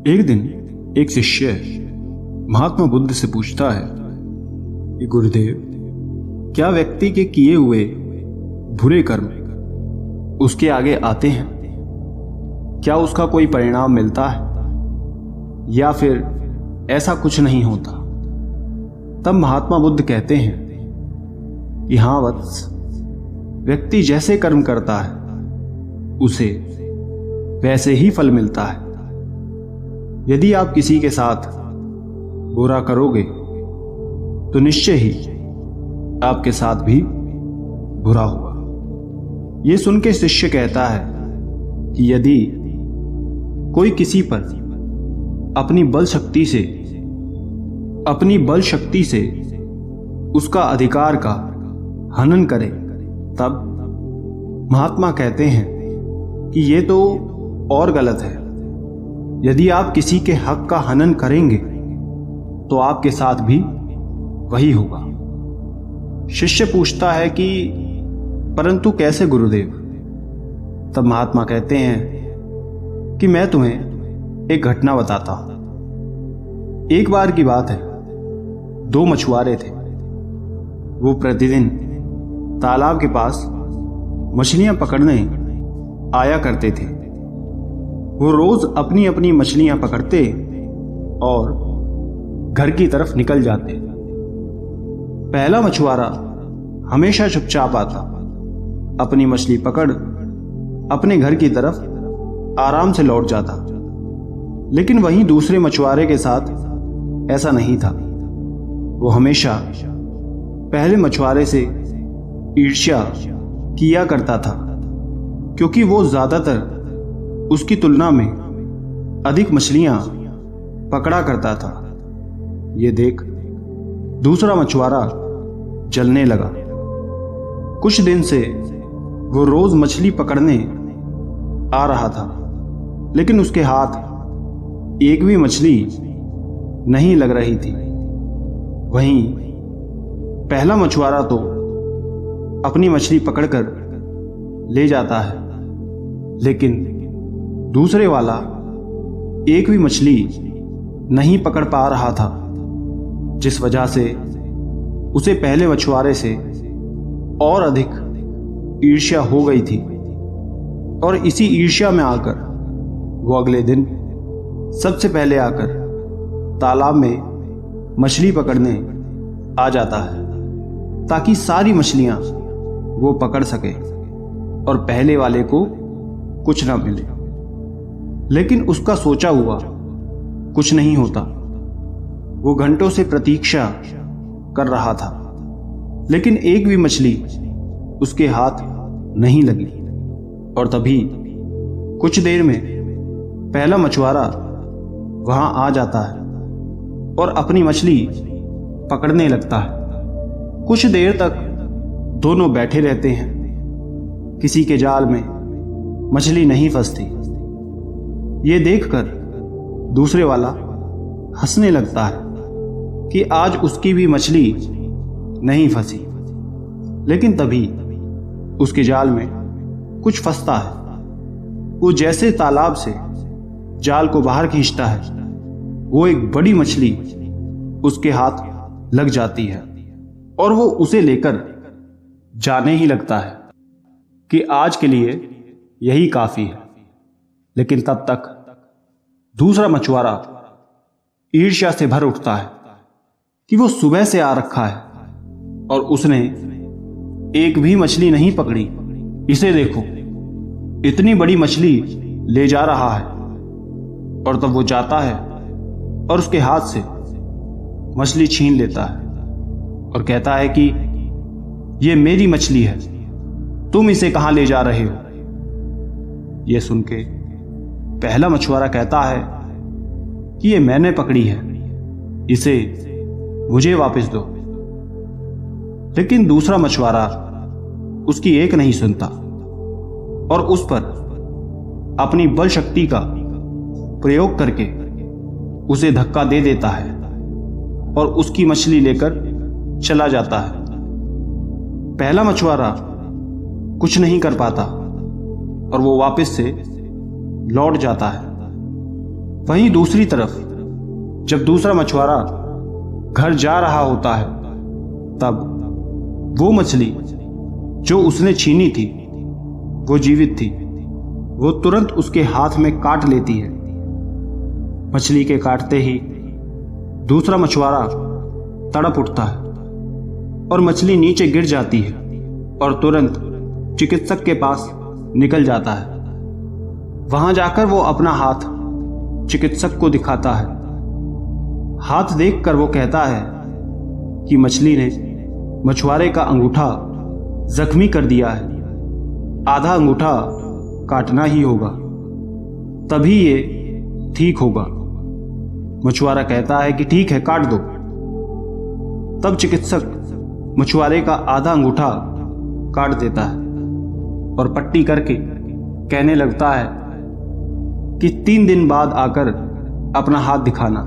एक दिन एक शिष्य महात्मा बुद्ध से पूछता है कि गुरुदेव, क्या व्यक्ति के किए हुए बुरे कर्म उसके आगे आते हैं? क्या उसका कोई परिणाम मिलता है या फिर ऐसा कुछ नहीं होता? तब महात्मा बुद्ध कहते हैं कि हाँ वत्स, व्यक्ति जैसे कर्म करता है उसे वैसे ही फल मिलता है। यदि आप किसी के साथ बुरा करोगे तो निश्चय ही आपके साथ भी बुरा होगा। यह सुन के शिष्य कहता है कि यदि कोई किसी पर अपनी बल शक्ति से उसका अधिकार का हनन करे, तब महात्मा कहते हैं कि यह तो और गलत है। यदि आप किसी के हक का हनन करेंगे तो आपके साथ भी वही होगा। शिष्य पूछता है कि परंतु कैसे गुरुदेव? तब महात्मा कहते हैं कि मैं तुम्हें एक घटना बताता हूं। एक बार की बात है, दो मछुआरे थे। वो प्रतिदिन तालाब के पास मछलियां पकड़ने आया करते थे। वो रोज अपनी अपनी मछलियां पकड़ते और घर की तरफ निकल जाते। पहला मछुआरा हमेशा चुपचाप आता, अपनी मछली पकड़ अपने घर की तरफ आराम से लौट जाता। लेकिन वहीं दूसरे मछुआरे के साथ ऐसा नहीं था। वो हमेशा पहले मछुआरे से ईर्ष्या किया करता था, क्योंकि वो ज्यादातर उसकी तुलना में अधिक मछलियां पकड़ा करता था। ये देख दूसरा मछुआरा जलने लगा। कुछ दिन से वो रोज मछली पकड़ने आ रहा था, लेकिन उसके हाथ एक भी मछली नहीं लग रही थी। वहीं पहला मछुआरा तो अपनी मछली पकड़कर ले जाता है, लेकिन दूसरे वाला एक भी मछली नहीं पकड़ पा रहा था, जिस वजह से उसे पहले मछुआरे से और अधिक ईर्ष्या हो गई थी। और इसी ईर्ष्या में आकर वो अगले दिन सबसे पहले आकर तालाब में मछली पकड़ने आ जाता है, ताकि सारी मछलियां वो पकड़ सके और पहले वाले को कुछ ना मिले। लेकिन उसका सोचा हुआ कुछ नहीं होता। वो घंटों से प्रतीक्षा कर रहा था, लेकिन एक भी मछली उसके हाथ नहीं लगी। और तभी कुछ देर में पहला मछुआरा वहां आ जाता है और अपनी मछली पकड़ने लगता है। कुछ देर तक दोनों बैठे रहते हैं। किसी के जाल में मछली नहीं फंसती। ये देखकर दूसरे वाला हंसने लगता है कि आज उसकी भी मछली नहीं फंसी। लेकिन तभी उसके जाल में कुछ फंसता है। वो जैसे तालाब से जाल को बाहर खींचता है, वो एक बड़ी मछली उसके हाथ लग जाती है और वो उसे लेकर जाने ही लगता है कि आज के लिए यही काफी है। लेकिन तब तक दूसरा मछुआरा ईर्ष्या से भर उठता है कि वो सुबह से आ रखा है और उसने एक भी मछली नहीं पकड़ी। इसे देखो, इतनी बड़ी मछली ले जा रहा है। और तब वो जाता है और उसके हाथ से मछली छीन लेता है और कहता है कि ये मेरी मछली है, तुम इसे कहां ले जा रहे हो? यह सुन के पहला मछुआरा कहता है कि ये मैंने पकड़ी है, इसे मुझे वापस दो। लेकिन दूसरा मछुआरा उसकी एक नहीं सुनता और उस पर अपनी बल शक्ति का प्रयोग करके उसे धक्का दे देता है और उसकी मछली लेकर चला जाता है। पहला मछुआरा कुछ नहीं कर पाता और वो वापस से लौट जाता है। वहीं दूसरी तरफ जब दूसरा मछुआरा घर जा रहा होता है, तब वो मछली जो उसने छीनी थी वो जीवित थी। वो तुरंत उसके हाथ में काट लेती है। मछली के काटते ही दूसरा मछुआरा तड़प उठता है और मछली नीचे गिर जाती है और तुरंत चिकित्सक के पास निकल जाता है। वहां जाकर वो अपना हाथ चिकित्सक को दिखाता है। हाथ देखकर वो कहता है कि मछली ने मछुआरे का अंगूठा जख्मी कर दिया है, आधा अंगूठा काटना ही होगा, तभी ये ठीक होगा। मछुआरा कहता है कि ठीक है, काट दो। तब चिकित्सक मछुआरे का आधा अंगूठा काट देता है और पट्टी करके कहने लगता है कि 3 दिन बाद आकर अपना हाथ दिखाना।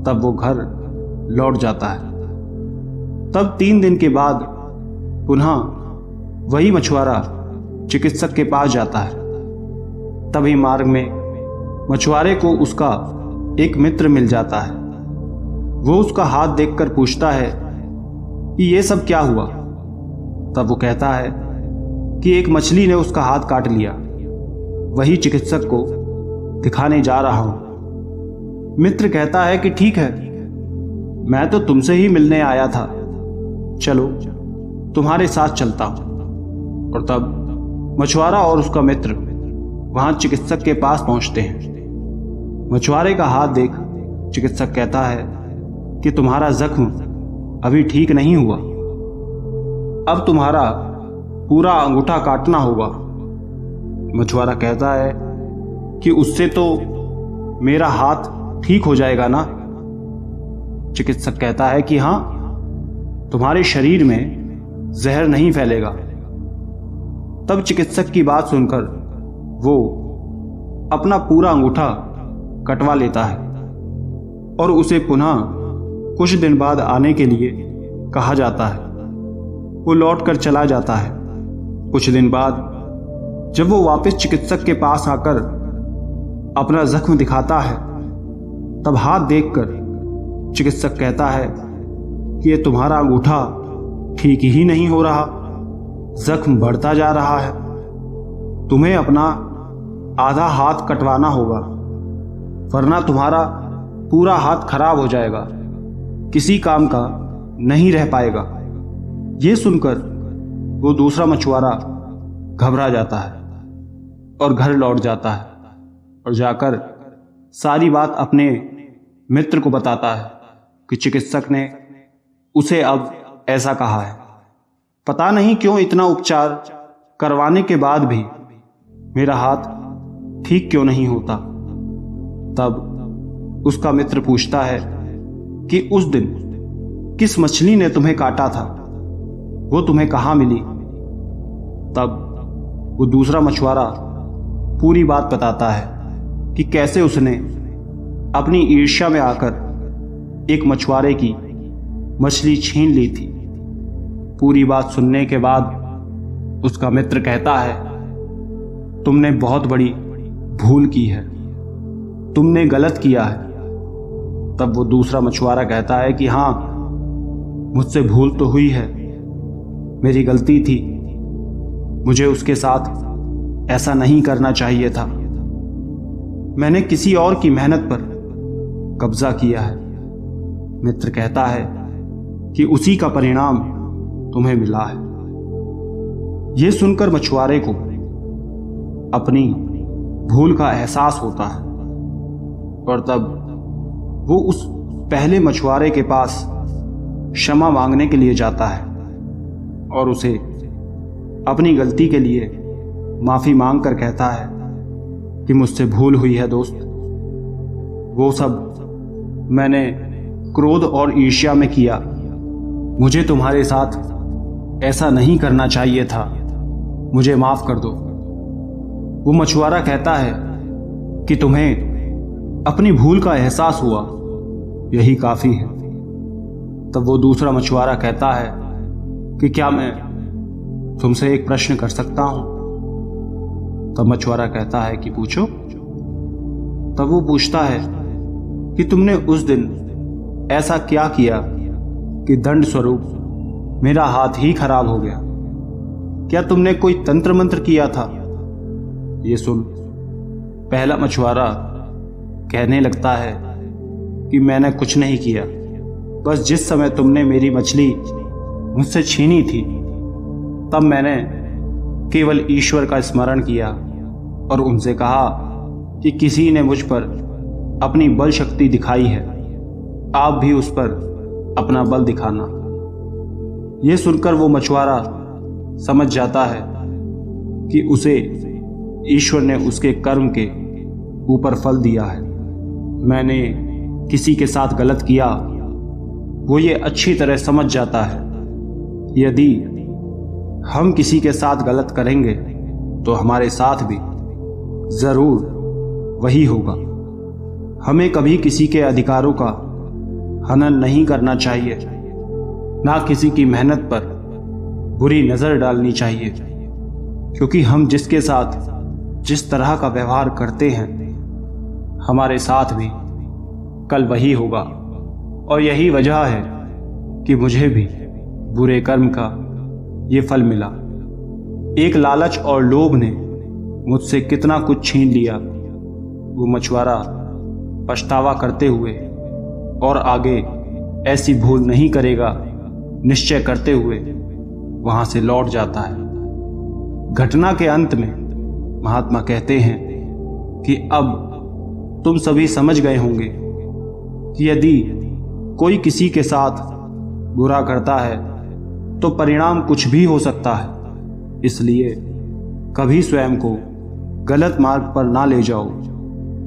तब वो घर लौट जाता है। तब 3 दिन के बाद पुनः वही मछुआरा चिकित्सक के पास जाता है। तभी मार्ग में मछुआरे को उसका एक मित्र मिल जाता है। वो उसका हाथ देखकर पूछता है कि ये सब क्या हुआ। तब वो कहता है कि एक मछली ने उसका हाथ काट लिया, वही चिकित्सक को दिखाने जा रहा हूं। मित्र कहता है कि ठीक है, मैं तो तुमसे ही मिलने आया था, चलो तुम्हारे साथ चलता हूं। और तब मछुआरा और उसका मित्र वहां चिकित्सक के पास पहुंचते हैं। मछुआरे का हाथ देख चिकित्सक कहता है कि तुम्हारा जख्म अभी ठीक नहीं हुआ, अब तुम्हारा पूरा अंगूठा काटना होगा। मछुआरा कहता है कि उससे तो मेरा हाथ ठीक हो जाएगा ना। चिकित्सक कहता है कि हां, तुम्हारे शरीर में जहर नहीं फैलेगा। तब चिकित्सक की बात सुनकर वो अपना पूरा अंगूठा कटवा लेता है और उसे पुनः कुछ दिन बाद आने के लिए कहा जाता है। वो लौटकर चला जाता है। कुछ दिन बाद जब वो वापस चिकित्सक के पास आकर अपना जख्म दिखाता है, तब हाथ देखकर चिकित्सक कहता है कि ये तुम्हारा अंगूठा ठीक ही नहीं हो रहा, जख्म बढ़ता जा रहा है, तुम्हें अपना आधा हाथ कटवाना होगा, वरना तुम्हारा पूरा हाथ खराब हो जाएगा, किसी काम का नहीं रह पाएगा। ये सुनकर वो दूसरा मछुआरा घबरा जाता है और घर लौट जाता है और जाकर सारी बात अपने मित्र को बताता है कि चिकित्सक ने उसे अब ऐसा कहा है। पता नहीं क्यों इतना उपचार करवाने के बाद भी मेरा हाथ ठीक क्यों नहीं होता। तब उसका मित्र पूछता है कि उस दिन किस मछली ने तुम्हें काटा था, वो तुम्हें कहाँ मिली। तब वो दूसरा मछुआरा पूरी बात बताता है कि कैसे उसने अपनी ईर्ष्या में आकर एक मछुआरे की मछली छीन ली थी। पूरी बात सुनने के बाद उसका मित्र कहता है, तुमने बहुत बड़ी भूल की है, तुमने गलत किया है। तब वो दूसरा मछुआरा कहता है कि हाँ, मुझसे भूल तो हुई है, मेरी गलती थी, मुझे उसके साथ ऐसा नहीं करना चाहिए था, मैंने किसी और की मेहनत पर कब्जा किया है। मित्र कहता है कि उसी का परिणाम तुम्हें मिला है। यह सुनकर मछुआरे को अपनी भूल का एहसास होता है और तब वो उस पहले मछुआरे के पास क्षमा मांगने के लिए जाता है और उसे अपनी गलती के लिए माफी मांग कर कहता है कि मुझसे भूल हुई है दोस्त, वो सब मैंने क्रोध और ईर्ष्या में किया, मुझे तुम्हारे साथ ऐसा नहीं करना चाहिए था, मुझे माफ कर दो। वो मछुआरा कहता है कि तुम्हें अपनी भूल का एहसास हुआ, यही काफी है। तब वो दूसरा मछुआरा कहता है कि क्या मैं तुमसे एक प्रश्न कर सकता हूं। तब मछुआरा कहता है कि पूछो। तब वो पूछता है कि तुमने उस दिन ऐसा क्या किया कि दंड स्वरूप मेरा हाथ ही खराब हो गया? क्या तुमने कोई तंत्र मंत्र किया था? ये सुन पहला मछुआरा कहने लगता है कि मैंने कुछ नहीं किया, बस जिस समय तुमने मेरी मछली मुझसे छीनी थी तब मैंने केवल ईश्वर का स्मरण किया और उनसे कहा कि किसी ने मुझ पर अपनी बल शक्ति दिखाई है, आप भी उस पर अपना बल दिखाना। यह सुनकर वो मछुआरा समझ जाता है कि उसे ईश्वर ने उसके कर्म के ऊपर फल दिया है। मैंने किसी के साथ गलत किया, वो ये अच्छी तरह समझ जाता है। यदि हम किसी के साथ गलत करेंगे तो हमारे साथ भी जरूर वही होगा। हमें कभी किसी के अधिकारों का हनन नहीं करना चाहिए, ना किसी की मेहनत पर बुरी नजर डालनी चाहिए, क्योंकि हम जिसके साथ जिस तरह का व्यवहार करते हैं हमारे साथ भी कल वही होगा। और यही वजह है कि मुझे भी बुरे कर्म का ये फल मिला। एक लालच और लोभ ने मुझसे कितना कुछ छीन लिया। वो मछुआरा पछतावा करते हुए और आगे ऐसी भूल नहीं करेगा निश्चय करते हुए वहां से लौट जाता है। घटना के अंत में महात्मा कहते हैं कि अब तुम सभी समझ गए होंगे कि यदि कोई किसी के साथ बुरा करता है तो परिणाम कुछ भी हो सकता है। इसलिए कभी स्वयं को गलत मार्ग पर ना ले जाओ,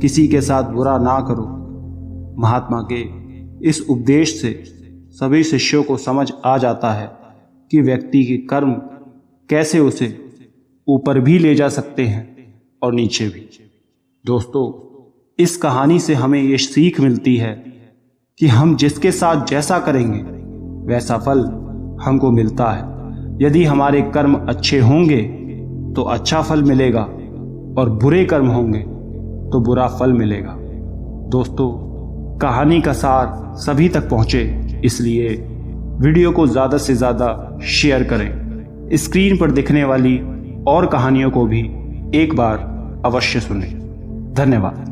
किसी के साथ बुरा ना करो। महात्मा के इस उपदेश से सभी शिष्यों को समझ आ जाता है कि व्यक्ति के कर्म कैसे उसे ऊपर भी ले जा सकते हैं और नीचे भी। दोस्तों, इस कहानी से हमें ये सीख मिलती है कि हम जिसके साथ जैसा करेंगे वैसा फल हमको मिलता है। यदि हमारे कर्म अच्छे होंगे तो अच्छा फल मिलेगा और बुरे कर्म होंगे तो बुरा फल मिलेगा। दोस्तों, कहानी का सार सभी तक पहुंचे, इसलिए वीडियो को ज़्यादा से ज़्यादा शेयर करें। स्क्रीन पर दिखने वाली और कहानियों को भी एक बार अवश्य सुनें। धन्यवाद।